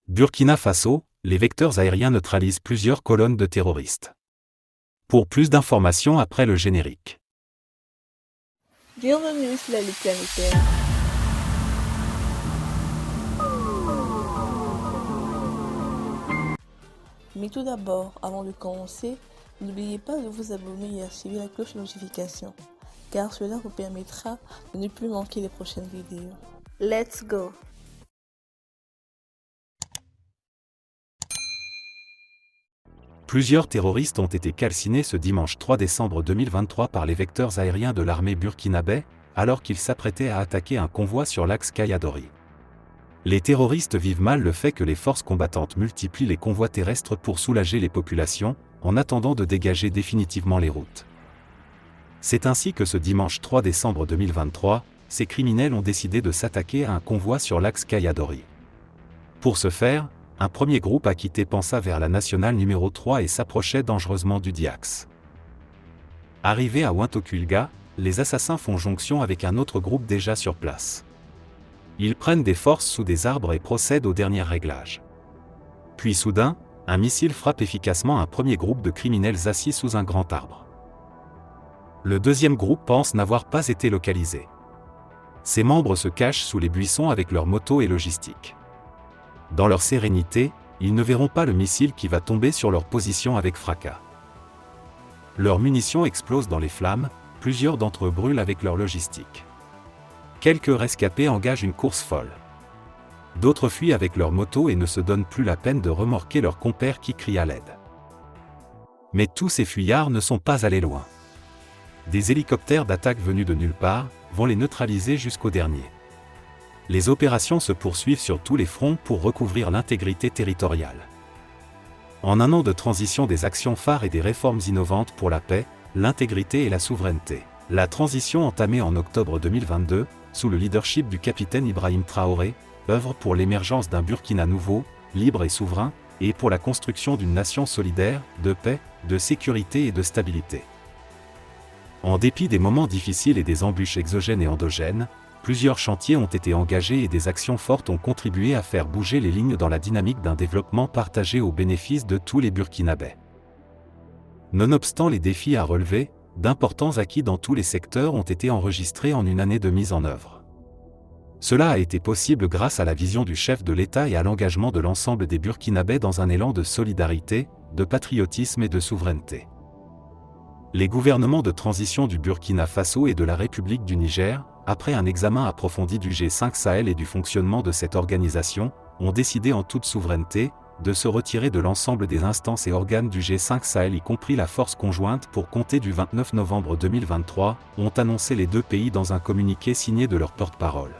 Burkina Faso, les vecteurs aériens neutralisent plusieurs colonnes de terroristes. Pour plus d'informations après le générique. Bienvenue sur la Ligue planétaire. Mais tout d'abord, avant de commencer, n'oubliez pas de vous abonner et activer la cloche de notification, car cela vous permettra de ne plus manquer les prochaines vidéos. Let's go! Plusieurs terroristes ont été calcinés ce dimanche 3 décembre 2023 par les vecteurs aériens de l'armée burkinabé, alors qu'ils s'apprêtaient à attaquer un convoi sur l'axe Kayadori. Les terroristes vivent mal le fait que les forces combattantes multiplient les convois terrestres pour soulager les populations, en attendant de dégager définitivement les routes. C'est ainsi que ce dimanche 3 décembre 2023, ces criminels ont décidé de s'attaquer à un convoi sur l'axe Kayadori. Pour ce faire, un premier groupe a quitté Pansa vers la nationale numéro 3 et s'approchait dangereusement du Diax. Arrivés à Ouintokulga, les assassins font jonction avec un autre groupe déjà sur place. Ils prennent des forces sous des arbres et procèdent aux derniers réglages. Puis soudain, un missile frappe efficacement un premier groupe de criminels assis sous un grand arbre. Le deuxième groupe pense n'avoir pas été localisé. Ses membres se cachent sous les buissons avec leurs motos et logistiques. Dans leur sérénité, ils ne verront pas le missile qui va tomber sur leur position avec fracas. Leurs munitions explosent dans les flammes, plusieurs d'entre eux brûlent avec leur logistique. Quelques rescapés engagent une course folle. D'autres fuient avec leurs motos et ne se donnent plus la peine de remorquer leurs compères qui crient à l'aide. Mais tous ces fuyards ne sont pas allés loin. Des hélicoptères d'attaque venus de nulle part vont les neutraliser jusqu'au dernier. Les opérations se poursuivent sur tous les fronts pour recouvrir l'intégrité territoriale. En un an de transition des actions phares et des réformes innovantes pour la paix, l'intégrité et la souveraineté, la transition entamée en octobre 2022, sous le leadership du capitaine Ibrahim Traoré, œuvre pour l'émergence d'un Burkina nouveau, libre et souverain, et pour la construction d'une nation solidaire, de paix, de sécurité et de stabilité. En dépit des moments difficiles et des embûches exogènes et endogènes, plusieurs chantiers ont été engagés et des actions fortes ont contribué à faire bouger les lignes dans la dynamique d'un développement partagé au bénéfice de tous les Burkinabés. Nonobstant les défis à relever, d'importants acquis dans tous les secteurs ont été enregistrés en une année de mise en œuvre. Cela a été possible grâce à la vision du chef de l'État et à l'engagement de l'ensemble des Burkinabés dans un élan de solidarité, de patriotisme et de souveraineté. Les gouvernements de transition du Burkina Faso et de la République du Niger, après un examen approfondi du G5 Sahel et du fonctionnement de cette organisation, ont décidé en toute souveraineté de se retirer de l'ensemble des instances et organes du G5 Sahel, y compris la force conjointe pour compter du 29 novembre 2023, ont annoncé les deux pays dans un communiqué signé de leur porte-parole.